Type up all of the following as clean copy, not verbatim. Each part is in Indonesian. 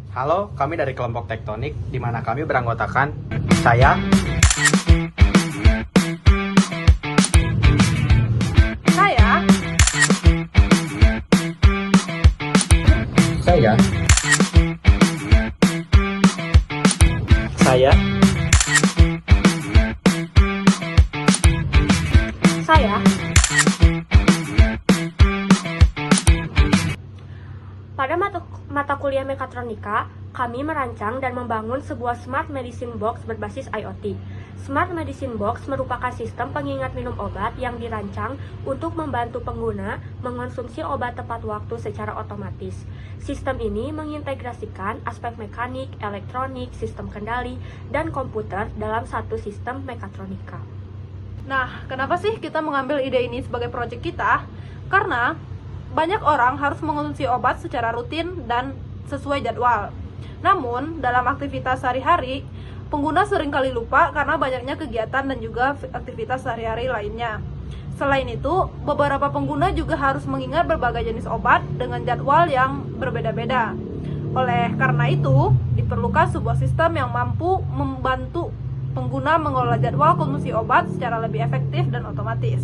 Halo, kami dari kelompok tektonik, di mana kami beranggotakan saya, Saya, saya, saya, saya, pada mata kuliah mekatronika, kami merancang dan membangun sebuah Smart Medicine Box berbasis IoT. Smart Medicine Box merupakan sistem pengingat minum obat yang dirancang untuk membantu pengguna mengonsumsi obat tepat waktu secara otomatis. Sistem ini mengintegrasikan aspek mekanik, elektronik, sistem kendali, dan komputer dalam satu sistem mekatronika. Nah, kenapa sih kita mengambil ide ini sebagai proyek kita? Karena banyak orang harus mengonsumsi obat secara rutin dan sesuai jadwal. Namun, dalam aktivitas sehari-hari, pengguna seringkali lupa karena banyaknya kegiatan dan juga aktivitas sehari-hari lainnya. Selain itu, beberapa pengguna juga harus mengingat berbagai jenis obat dengan jadwal yang berbeda-beda. Oleh karena itu, diperlukan sebuah sistem yang mampu membantu pengguna mengelola jadwal konsumsi obat secara lebih efektif dan otomatis.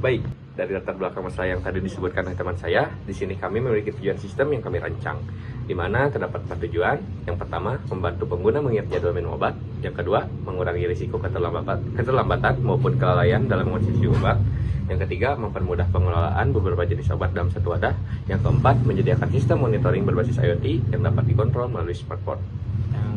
Baik, dari latar belakang masalah yang tadi disebutkan oleh teman saya, di sini kami memiliki tujuan sistem yang kami rancang, di mana terdapat 4 tujuan. Yang pertama, membantu pengguna mengingat jadwal minum obat. Yang kedua, mengurangi risiko keterlambatan maupun kelalaian dalam mengonsumsi obat. Yang ketiga, mempermudah pengelolaan beberapa jenis obat dalam satu wadah. Yang keempat, menyediakan sistem monitoring berbasis IoT yang dapat dikontrol melalui smartphone.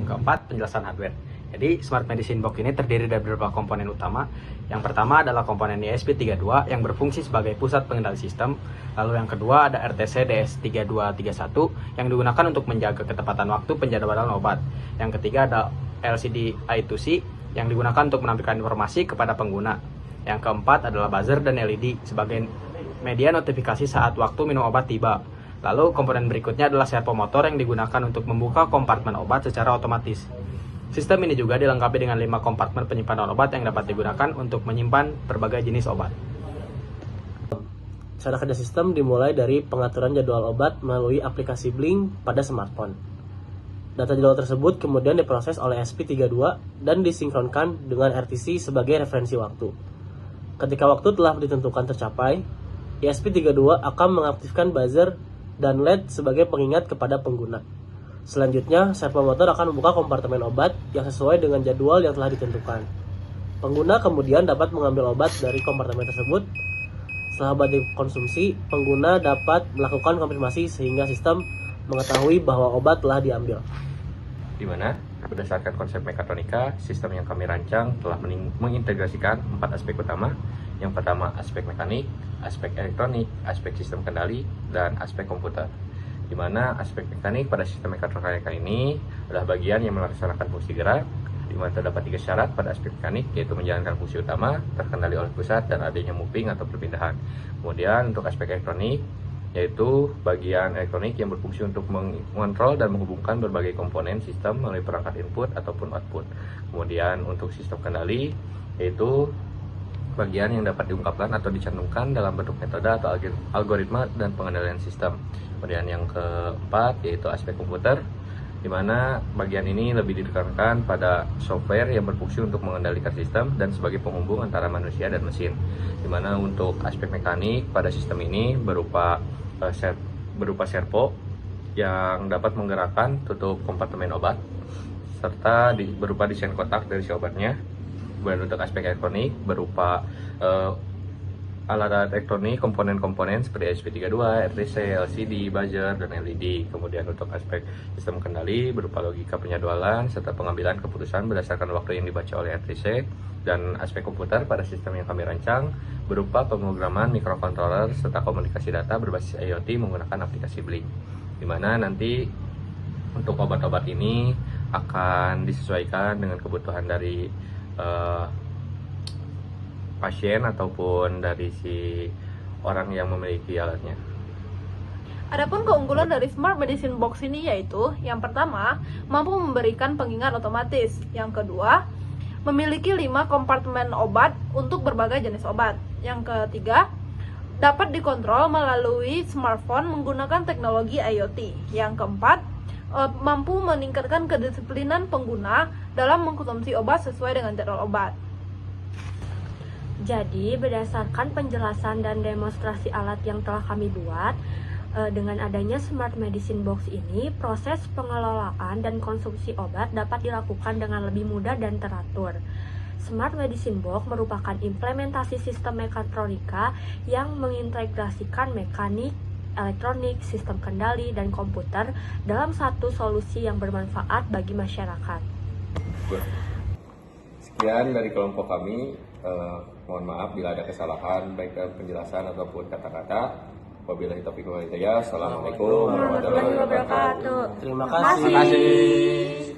yang keempat, penjelasan hardware. Jadi, Smart Medicine Box ini terdiri dari beberapa komponen utama. Yang pertama adalah komponen ESP32 yang berfungsi sebagai pusat pengendali sistem. Lalu yang kedua ada RTC DS3231 yang digunakan untuk menjaga ketepatan waktu penjadwalan obat. Yang ketiga ada LCD I2C yang digunakan untuk menampilkan informasi kepada pengguna. Yang keempat adalah buzzer dan LED sebagai media notifikasi saat waktu minum obat tiba. Lalu komponen berikutnya adalah servomotor yang digunakan untuk membuka kompartemen obat secara otomatis. Sistem ini juga dilengkapi dengan 5 kompartemen penyimpanan obat yang dapat digunakan untuk menyimpan berbagai jenis obat. Cara kerja sistem dimulai dari pengaturan jadwal obat melalui aplikasi Blink pada smartphone. Data jadwal tersebut kemudian diproses oleh ESP32 dan disinkronkan dengan RTC sebagai referensi waktu. Ketika waktu telah ditentukan tercapai, ESP32 akan mengaktifkan buzzer dan LED sebagai pengingat kepada pengguna. Selanjutnya, servomotor akan membuka kompartemen obat yang sesuai dengan jadwal yang telah ditentukan. Pengguna kemudian dapat mengambil obat dari kompartemen tersebut. Setelah obat dikonsumsi, pengguna dapat melakukan konfirmasi sehingga sistem mengetahui bahwa obat telah diambil. Di mana, berdasarkan konsep mekatronika, sistem yang kami rancang telah mengintegrasikan 4 aspek utama. Yang pertama, aspek mekanik, aspek elektronik, aspek sistem kendali, dan aspek komputer. Di mana aspek mekanik pada sistem mekatronika ini adalah bagian yang melaksanakan fungsi gerak, di mana terdapat 3 syarat pada aspek mekanik, yaitu menjalankan fungsi utama, terkendali oleh pusat, dan adanya moving atau perpindahan. Kemudian untuk aspek elektronik, yaitu bagian elektronik yang berfungsi untuk mengontrol dan menghubungkan berbagai komponen sistem melalui perangkat input ataupun output. Kemudian untuk sistem kendali, yaitu bagian yang dapat diungkapkan atau dicantumkan dalam bentuk metode atau algoritma dan pengendalian sistem. Kemudian yang keempat yaitu aspek komputer, di mana bagian ini lebih ditekankan pada software yang berfungsi untuk mengendalikan sistem dan sebagai penghubung antara manusia dan mesin. Di mana untuk aspek mekanik pada sistem ini berupa servo yang dapat menggerakkan tutup kompartemen obat serta berupa desain kotak dari si obatnya. Kemudian untuk aspek elektronik berupa alat-alat elektronik, komponen-komponen seperti ESP32, RTC, LCD, buzzer, dan LED. Kemudian untuk aspek sistem kendali berupa logika penjadwalan serta pengambilan keputusan berdasarkan waktu yang dibaca oleh RTC. Dan aspek komputer pada sistem yang kami rancang berupa pemrograman microcontroller serta komunikasi data berbasis IoT menggunakan aplikasi Blink. Di mana nanti untuk obat-obat ini akan disesuaikan dengan kebutuhan dari pasien ataupun dari si orang yang memiliki alatnya. Adapun keunggulan dari Smart Medicine Box ini yaitu, yang pertama, mampu memberikan pengingat otomatis. Yang kedua, memiliki 5 kompartemen obat untuk berbagai jenis obat. Yang ketiga, dapat dikontrol melalui smartphone menggunakan teknologi IoT. Yang keempat, mampu meningkatkan kedisiplinan pengguna dalam mengkonsumsi obat sesuai dengan jadwal obat. Jadi, berdasarkan penjelasan dan demonstrasi alat yang telah kami buat, dengan adanya Smart Medicine Box ini, proses pengelolaan dan konsumsi obat dapat dilakukan dengan lebih mudah dan teratur. Smart Medicine Box merupakan implementasi sistem mekatronika yang mengintegrasikan mekanik, elektronik, sistem kendali, dan komputer dalam satu solusi yang bermanfaat bagi masyarakat. Sekian dari kelompok kami. Mohon maaf bila ada kesalahan baik dalam penjelasan ataupun kata-kata. Wabillahi taufiq wal hidayah. Assalamualaikum warahmatullahi wabarakatuh. Terima kasih. kasih.